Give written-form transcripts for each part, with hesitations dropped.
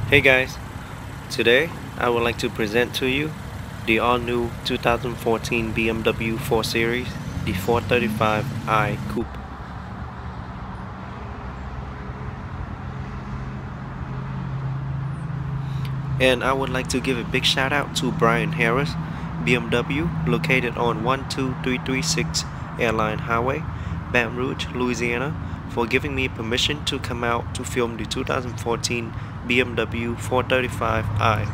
Hey guys, today I would like to present to you the all-new 2014 BMW 4 Series, the 435i Coupe. And I would like to give a big shout out to Brian Harris, BMW, located on 12336 Airline Highway, Baton Rouge, Louisiana, for giving me permission to come out to film the 2014 BMW 435i.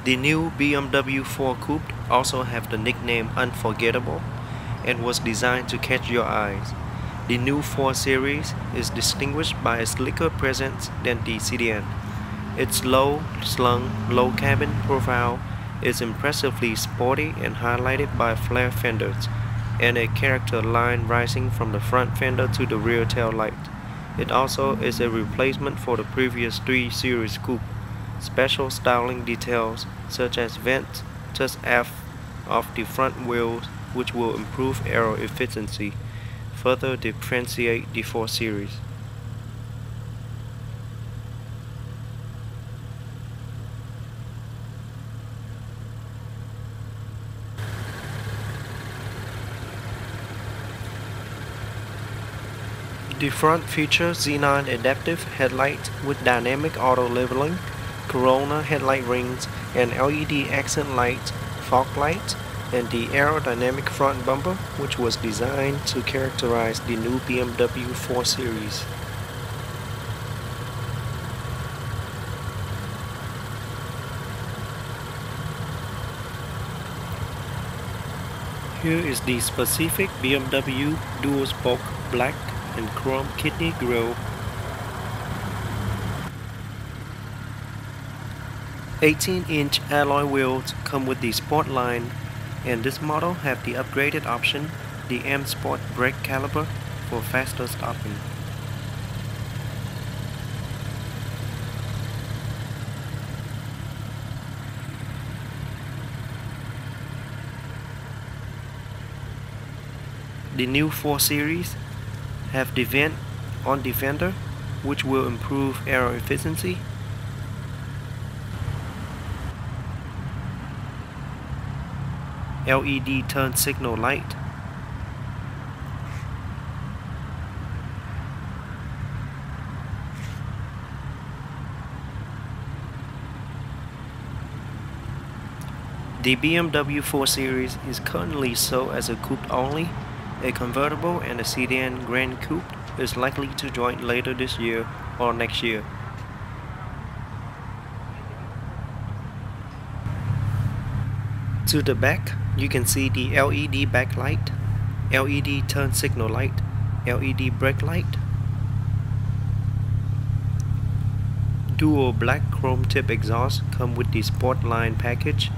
The new BMW 4 Coupe also have the nickname Unforgettable and was designed to catch your eyes. The new 4 Series is distinguished by a slicker presence than the sedan. Its low, slung, low cabin profile is impressively sporty and highlighted by flare fenders and a character line rising from the front fender to the rear tail light. It also is a replacement for the previous 3 Series Coupe. Special styling details such as vents just aft of the front wheels, which will improve aero efficiency, further differentiate the 4 Series. The front features xenon adaptive headlights with dynamic auto leveling, Corona headlight rings, and LED accent lights, fog lights, and the aerodynamic front bumper, which was designed to characterize the new BMW 4 Series. Here is the specific BMW dual spoke black and chrome kidney grille. 18-inch alloy wheels come with the Sport line, and this model have the upgraded option, the M Sport brake caliper, for faster stopping. The new 4 Series have the vent on the fender, which will improve aero efficiency. LED turn signal light, the BMW 4 Series is currently sold as a coupe only. A convertible and a sedan Grand Coupe is likely to join later this year or next year. To the back, you can see the LED backlight, LED turn signal light, LED brake light, dual black chrome tip exhaust come with the Sport line package.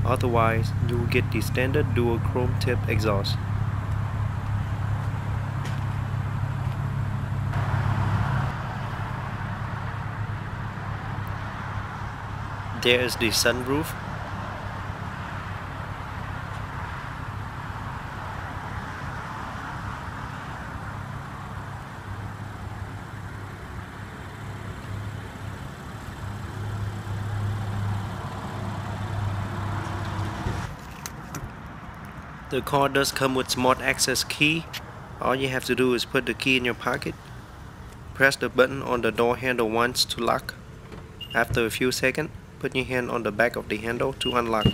Otherwise, you will get the standard dual chrome tip exhaust. There is the sunroof. The car does come with smart access key. All you have to do is put the key in your pocket, press the button on the door handle once to lock. After a few seconds, put your hand on the back of the handle to unlock.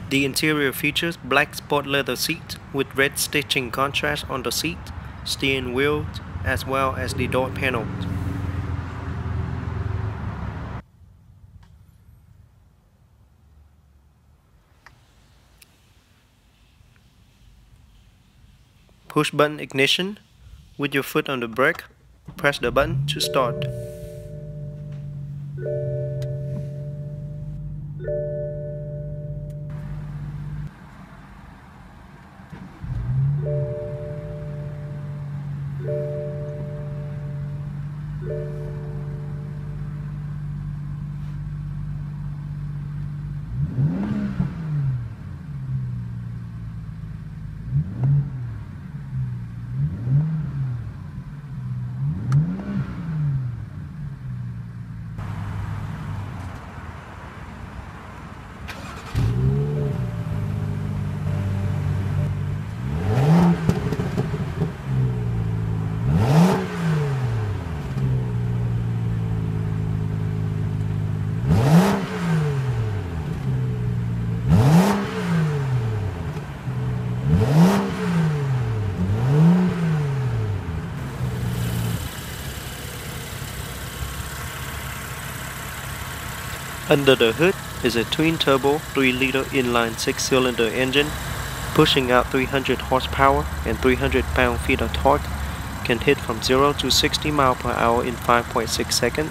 The interior features black sport leather seats with red stitching contrast on the seat, steering wheel, as well as the door panels. Push button ignition. With your foot on the brake, press the button to start. Under the hood is a twin-turbo 3-liter inline 6-cylinder engine, pushing out 300 horsepower and 300 pound-feet of torque, can hit from 0 to 60 miles per hour in 5.6 seconds,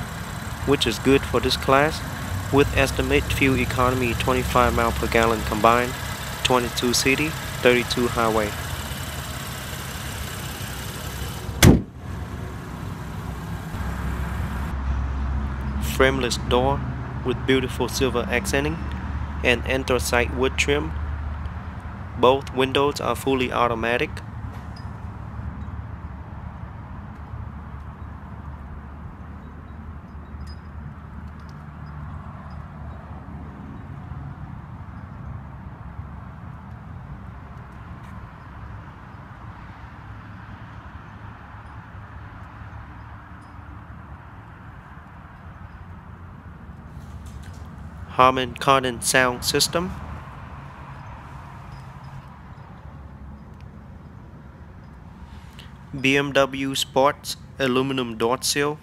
which is good for this class, with estimated fuel economy 25 miles per gallon combined, 22 city, 32 highway. Frameless door with beautiful silver accenting and anthracite wood trim. Both windows are fully automatic. Harman Kardon sound system. BMW Sports aluminum door sill.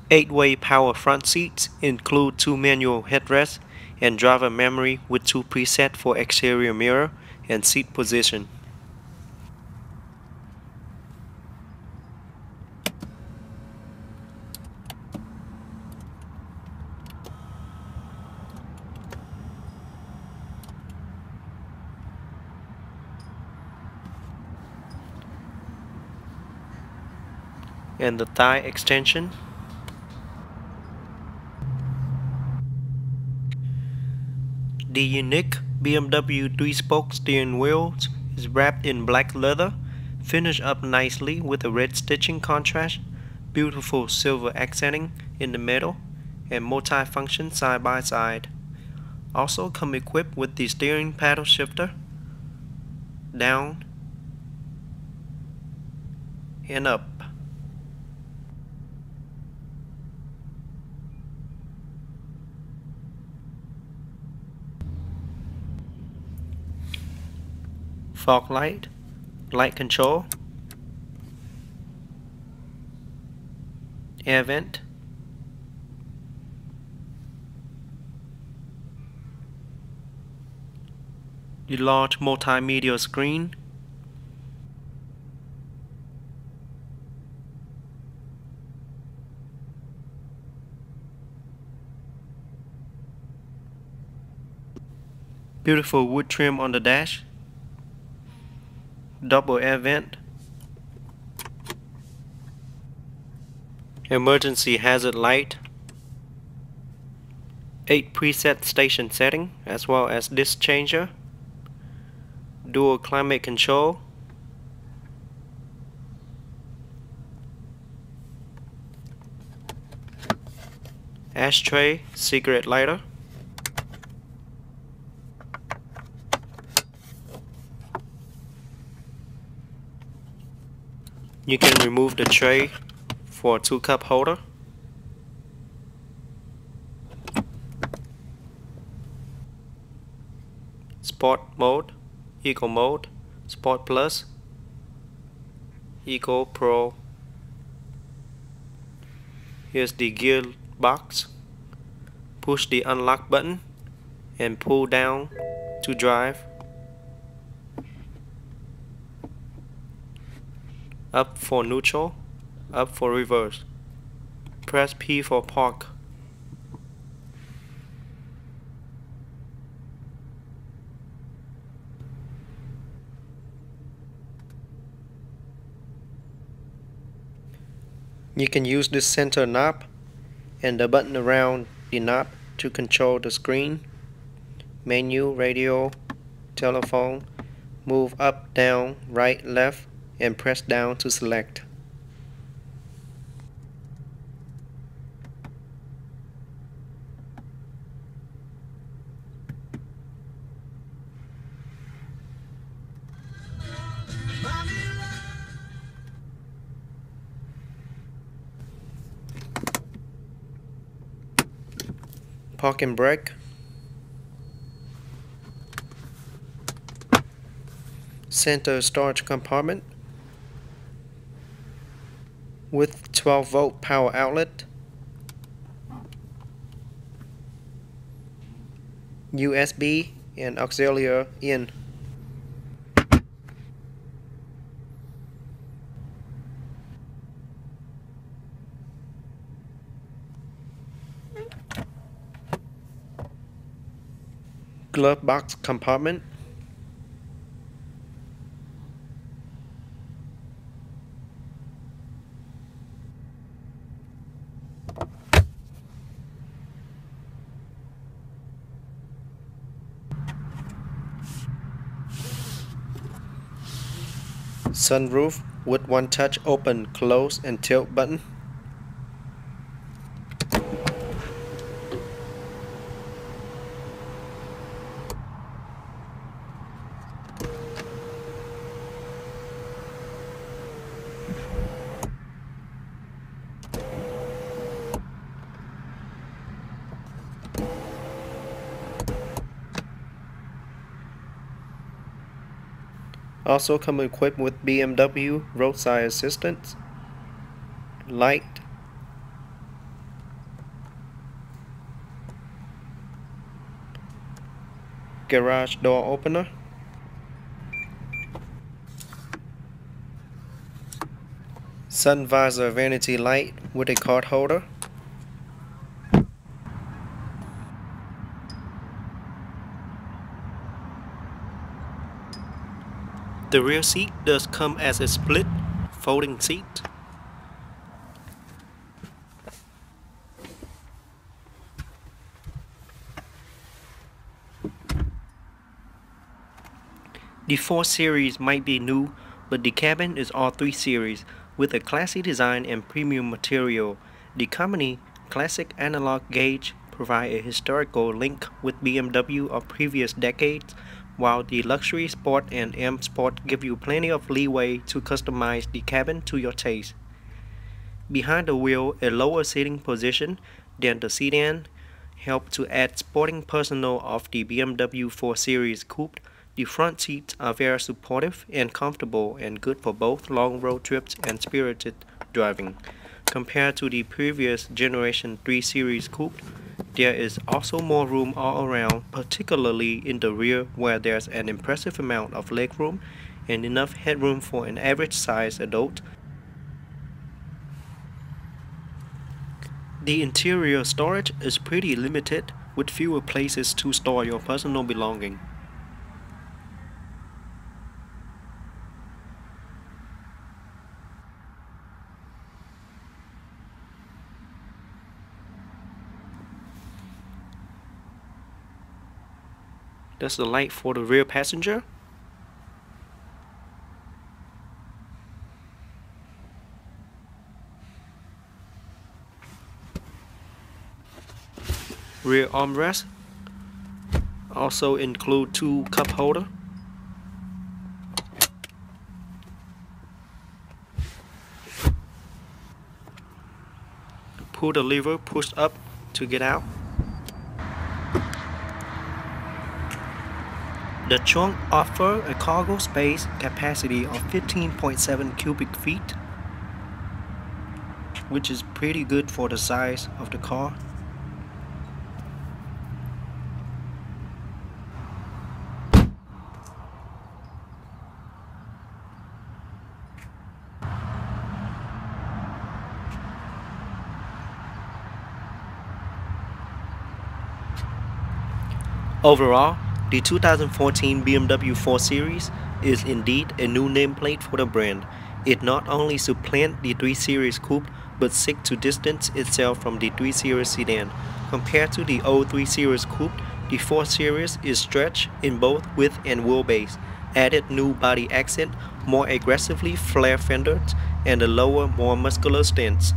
Eight-way power front seats include 2 manual headrests and driver memory with 2 presets for exterior mirror and seat position. And the thigh extension. The unique BMW 3-spoke steering wheel is wrapped in black leather, finished up nicely with a red stitching contrast, beautiful silver accenting in the middle, and multi-function side by side. Also come equipped with the steering paddle shifter, down and up. Fog light, light control, air vent, the large multimedia screen, beautiful wood trim on the dash, double air vent, emergency hazard light, 8 preset station setting as well as disc changer, dual climate control, ashtray, cigarette lighter, you can remove the tray for a 2-cup holder. Sport mode, Eco mode, Sport Plus, Eco Pro. Here's the gear box. Push the unlock button and pull down to drive. Up for neutral, up for reverse. Press P for park. You can use this center knob and the button around the knob to control the screen, menu, radio, telephone, move up, down, right, left, and press down to select. Park and brake, center storage compartment, with 12-volt power outlet, USB and auxiliary in. Glove box compartment, sunroof with one touch open, close and tilt button, also come equipped with BMW roadside assistance, light, garage door opener, sun visor vanity light with a card holder, the rear seat does come as a split folding seat. The 4 Series might be new, but the cabin is all 3 Series with a classy design and premium material. The company classic analog gauge provide a historical link with BMW of previous decades, while the luxury sport and M Sport give you plenty of leeway to customize the cabin to your taste. Behind the wheel, a lower seating position than the sedan help to add sporting personal of the BMW 4 Series Coupe. The front seats are very supportive and comfortable and good for both long road trips and spirited driving. Compared to the previous generation 3 Series Coupe, there is also more room all around, particularly in the rear where there's an impressive amount of legroom and enough headroom for an average-sized adult. The interior storage is pretty limited, with fewer places to store your personal belongings. That's the light for the rear passenger. Rear armrest also include 2 cup holder. Pull the lever, push up to get out. The trunk offers a cargo space capacity of 15.7 cubic feet, which is pretty good for the size of the car. Overall, the 2014 BMW 4 Series is indeed a new nameplate for the brand. It not only supplants the 3 Series Coupe, but seeks to distance itself from the 3 Series sedan. Compared to the old 3 Series Coupe, the 4 Series is stretched in both width and wheelbase, added new body accent, more aggressively flared fenders, and a lower, more muscular stance.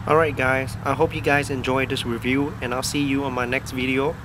Alright guys, I hope you guys enjoyed this review, and I'll see you on my next video.